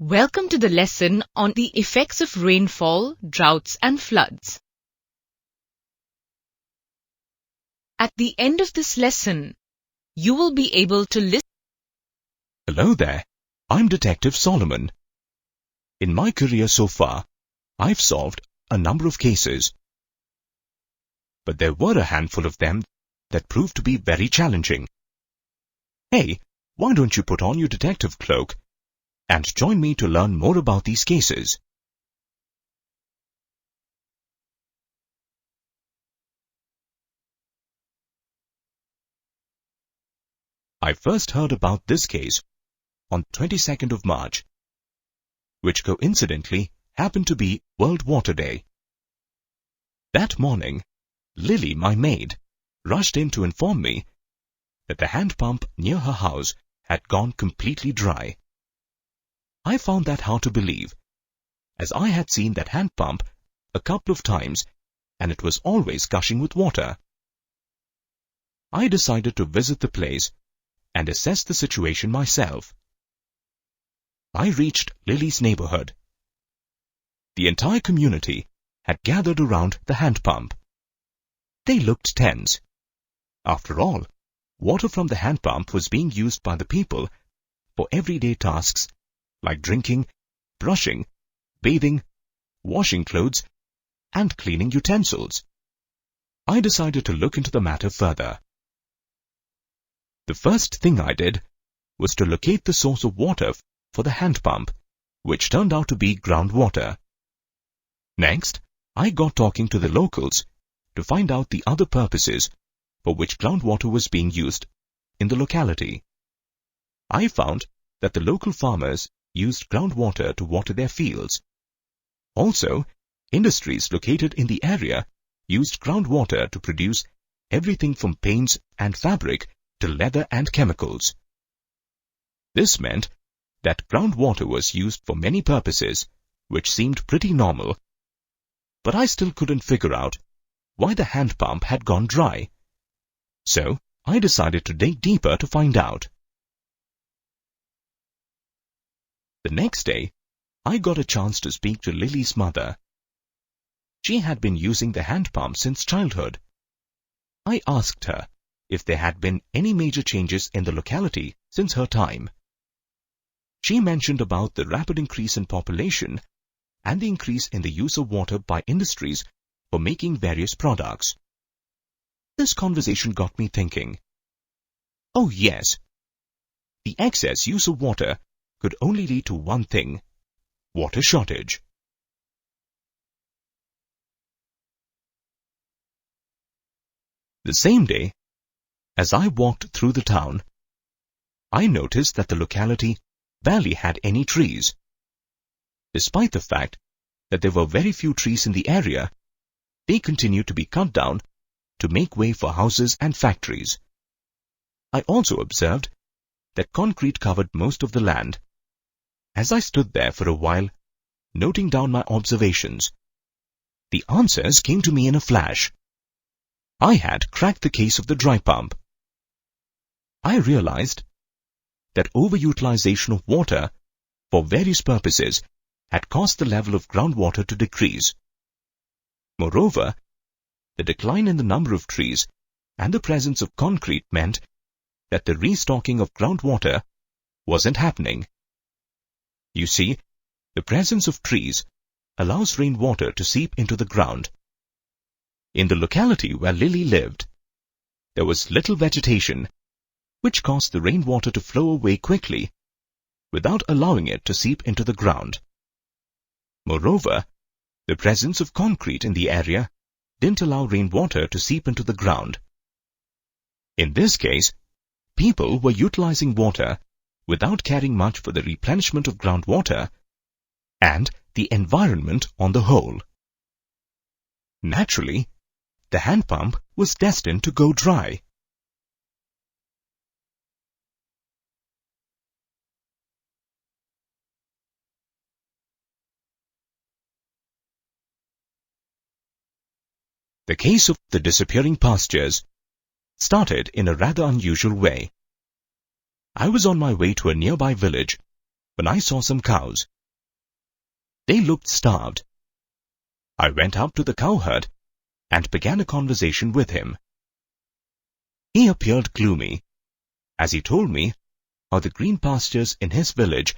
Welcome to the lesson on the effects of rainfall, droughts and floods. At the end of this lesson, you will be able to listen. Hello there, I'm Detective Solomon. In my career so far, I've solved a number of cases. But there were a handful of them that proved to be very challenging. Hey, why don't you put on your detective cloak and join me to learn more about these cases? I first heard about this case on 22nd of March, which coincidentally happened to be World Water Day. That morning, Lily, my maid, rushed in to inform me that the hand pump near her house had gone completely dry. I found that hard to believe, as I had seen that hand pump a couple of times and it was always gushing with water. I decided to visit the place and assess the situation myself. I reached Lily's neighborhood. The entire community had gathered around the hand pump. They looked tense. After all, water from the hand pump was being used by the people for everyday tasks like drinking, brushing, bathing, washing clothes, and cleaning utensils. I decided to look into the matter further. The first thing I did was to locate the source of water for the hand pump, which turned out to be groundwater. Next, I got talking to the locals to find out the other purposes for which groundwater was being used in the locality. I found that the local farmers used groundwater to water their fields. Also, industries located in the area used groundwater to produce everything from paints and fabric to leather and chemicals. This meant that groundwater was used for many purposes, which seemed pretty normal, but I still couldn't figure out why the hand pump had gone dry. So, I decided to dig deeper to find out. The next day, I got a chance to speak to Lily's mother. She had been using the hand pump since childhood. I asked her if there had been any major changes in the locality since her time. She mentioned about the rapid increase in population and the increase in the use of water by industries for making various products. This conversation got me thinking. Oh yes, the excess use of water could only lead to one thing: water shortage. The same day, as I walked through the town, I noticed that the locality barely had any trees. Despite the fact that there were very few trees in the area, they continued to be cut down to make way for houses and factories. I also observed that concrete covered most of the land. As I stood there for a while, noting down my observations, the answers came to me in a flash. I had cracked the case of the dry pump. I realized that overutilization of water for various purposes had caused the level of groundwater to decrease. Moreover, the decline in the number of trees and the presence of concrete meant that the restocking of groundwater wasn't happening. You see, the presence of trees allows rainwater to seep into the ground. In the locality where Lily lived, there was little vegetation, which caused the rainwater to flow away quickly without allowing it to seep into the ground. Moreover, the presence of concrete in the area didn't allow rainwater to seep into the ground. In this case, people were utilizing water without caring much for the replenishment of groundwater and the environment on the whole. Naturally, the hand pump was destined to go dry. The case of the disappearing pastures started in a rather unusual way. I was on my way to a nearby village when I saw some cows. They looked starved. I went up to the cowherd and began a conversation with him. He appeared gloomy, as he told me how the green pastures in his village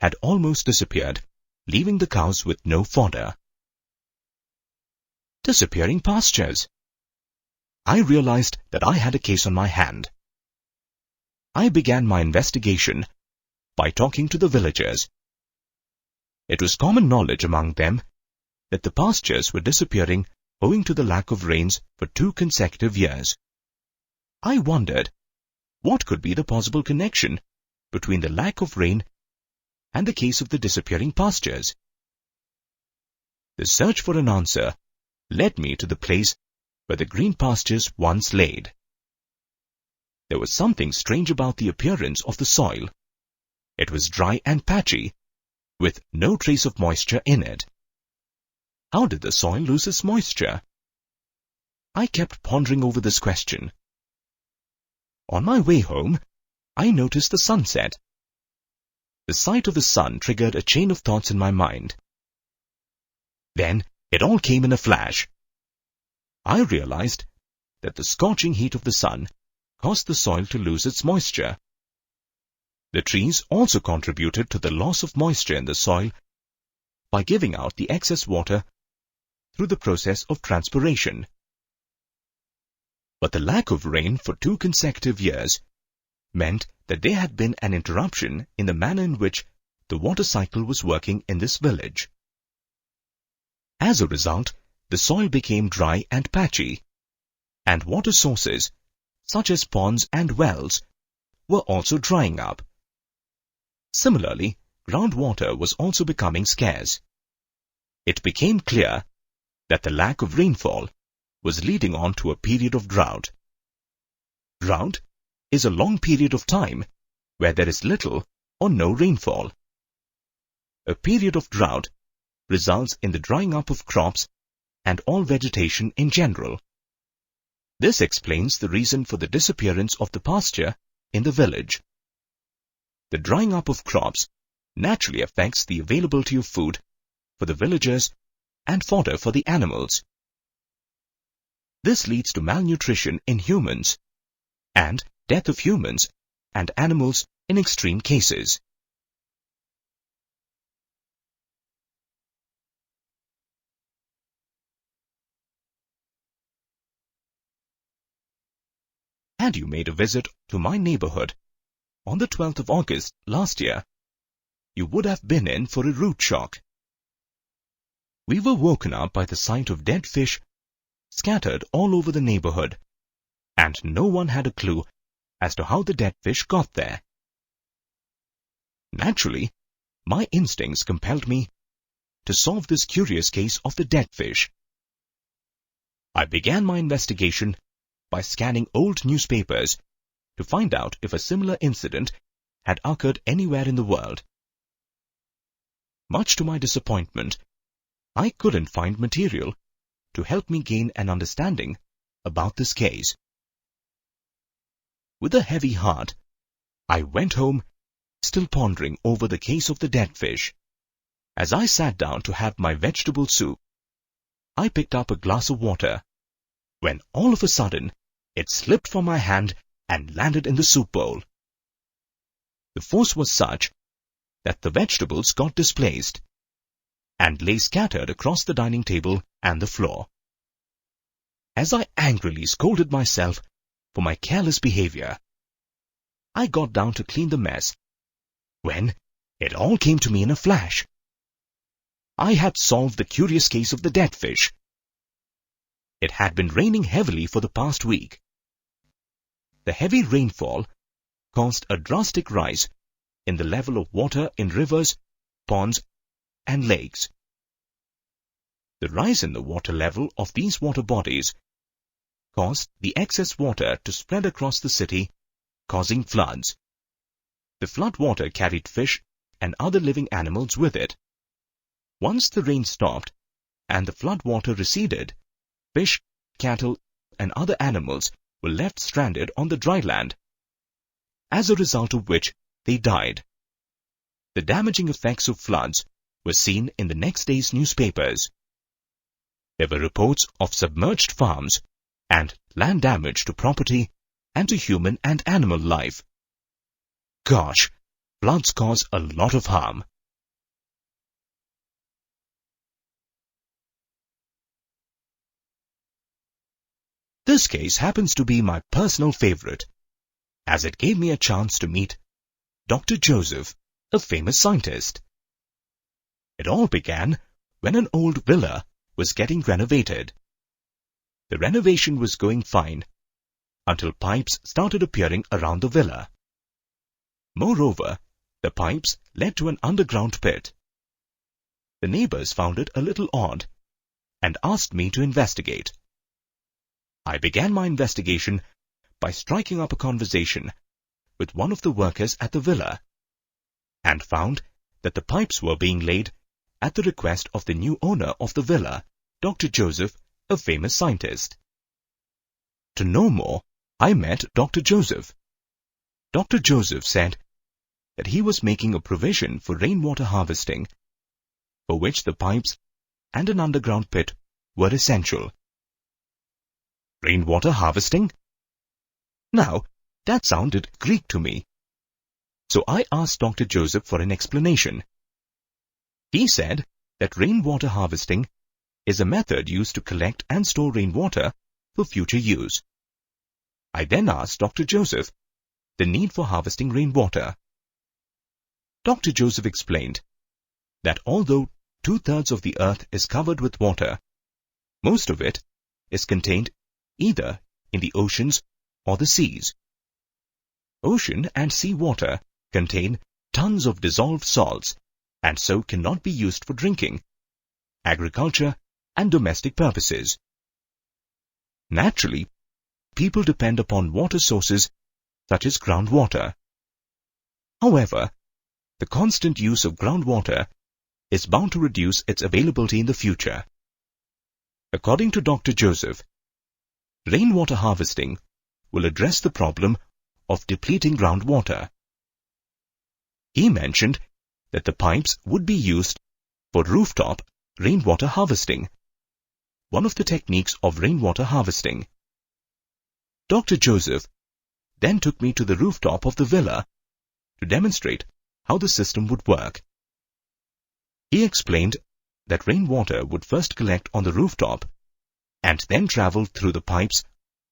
had almost disappeared, leaving the cows with no fodder. Disappearing pastures. I realized that I had a case on my hand. I began my investigation by talking to the villagers. It was common knowledge among them that the pastures were disappearing owing to the lack of rains for 2 consecutive years. I wondered what could be the possible connection between the lack of rain and the case of the disappearing pastures. The search for an answer led me to the place where the green pastures once laid. There was something strange about the appearance of the soil. It was dry and patchy, with no trace of moisture in it. How did the soil lose its moisture? I kept pondering over this question. On my way home, I noticed the sunset. The sight of the sun triggered a chain of thoughts in my mind. Then it all came in a flash. I realized that the scorching heat of the sun caused the soil to lose its moisture. The trees also contributed to the loss of moisture in the soil by giving out the excess water through the process of transpiration. But the lack of rain for 2 consecutive years meant that there had been an interruption in the manner in which the water cycle was working in this village. As a result, the soil became dry and patchy, and water sources, such as ponds and wells, were also drying up. Similarly, groundwater was also becoming scarce. It became clear that the lack of rainfall was leading on to a period of drought. Drought is a long period of time where there is little or no rainfall. A period of drought results in the drying up of crops and all vegetation in general. This explains the reason for the disappearance of the pasture in the village. The drying up of crops naturally affects the availability of food for the villagers and fodder for the animals. This leads to malnutrition in humans and death of humans and animals in extreme cases. Had you made a visit to my neighborhood on the 12th of August last year, you would have been in for a rude shock. We were woken up by the sight of dead fish scattered all over the neighborhood, and no one had a clue as to how the dead fish got there. Naturally, my instincts compelled me to solve this curious case of the dead fish. I began my investigation by scanning old newspapers to find out if a similar incident had occurred anywhere in the world. Much to my disappointment, I couldn't find material to help me gain an understanding about this case. With a heavy heart, I went home, still pondering over the case of the dead fish. As I sat down to have my vegetable soup, I picked up a glass of water, when all of a sudden it slipped from my hand and landed in the soup bowl. The force was such that the vegetables got displaced and lay scattered across the dining table and the floor. As I angrily scolded myself for my careless behavior, I got down to clean the mess, when it all came to me in a flash. I had solved the curious case of the dead fish. It had been raining heavily for the past week. The heavy rainfall caused a drastic rise in the level of water in rivers, ponds, and lakes. The rise in the water level of these water bodies caused the excess water to spread across the city, causing floods. The flood water carried fish and other living animals with it. Once the rain stopped and the flood water receded, fish, cattle, and other animals were left stranded on the dry land, as a result of which they died. The damaging effects of floods were seen in the next day's newspapers. There were reports of submerged farms and land damage to property and to human and animal life. Gosh, floods cause a lot of harm. This case happens to be my personal favorite, as it gave me a chance to meet Dr. Joseph, a famous scientist. It all began when an old villa was getting renovated. The renovation was going fine until pipes started appearing around the villa. Moreover, the pipes led to an underground pit. The neighbors found it a little odd and asked me to investigate. I began my investigation by striking up a conversation with one of the workers at the villa and found that the pipes were being laid at the request of the new owner of the villa, Dr. Joseph, a famous scientist. To know more, I met Dr. Joseph. Dr. Joseph said that he was making a provision for rainwater harvesting, for which the pipes and an underground pit were essential. Rainwater harvesting? Now, that sounded Greek to me. So I asked Dr. Joseph for an explanation. He said that rainwater harvesting is a method used to collect and store rainwater for future use. I then asked Dr. Joseph the need for harvesting rainwater. Dr. Joseph explained that although 2/3 of the earth is covered with water, most of it is contained either in the oceans or the seas. Ocean and sea water contain tons of dissolved salts and so cannot be used for drinking, agriculture, and domestic purposes. Naturally, people depend upon water sources such as groundwater. However, the constant use of groundwater is bound to reduce its availability in the future. According to Dr. Joseph, rainwater harvesting will address the problem of depleting groundwater. He mentioned that the pipes would be used for rooftop rainwater harvesting, one of the techniques of rainwater harvesting. Dr. Joseph then took me to the rooftop of the villa to demonstrate how the system would work. He explained that rainwater would first collect on the rooftop and then travel through the pipes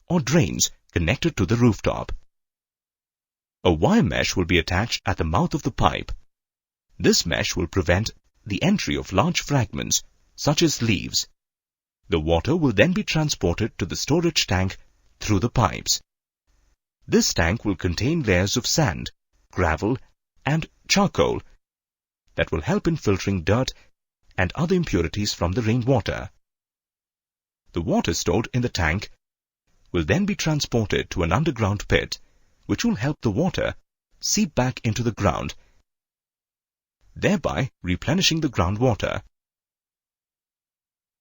or drains connected to the rooftop. A wire mesh will be attached at the mouth of the pipe. This mesh will prevent the entry of large fragments, such as leaves. The water will then be transported to the storage tank through the pipes. This tank will contain layers of sand, gravel, and charcoal that will help in filtering dirt and other impurities from the rainwater. The water stored in the tank will then be transported to an underground pit, which will help the water seep back into the ground, thereby replenishing the groundwater.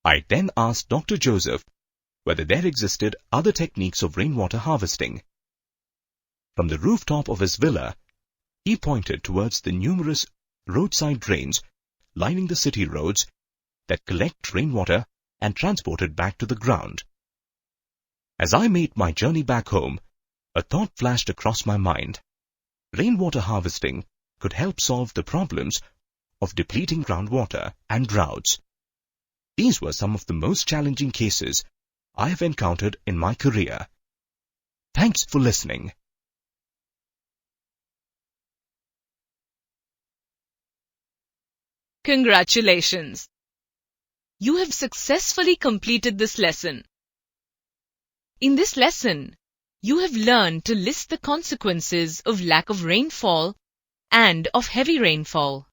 I then asked Dr. Joseph whether there existed other techniques of rainwater harvesting. From the rooftop of his villa, he pointed towards the numerous roadside drains lining the city roads that collect rainwater and transport it back to the ground. As I made my journey back home, a thought flashed across my mind. Rainwater harvesting could help solve the problems of depleting groundwater and droughts. These were some of the most challenging cases I have encountered in my career. Thanks for listening. Congratulations! You have successfully completed this lesson. In this lesson, you have learned to list the consequences of lack of rainfall and of heavy rainfall.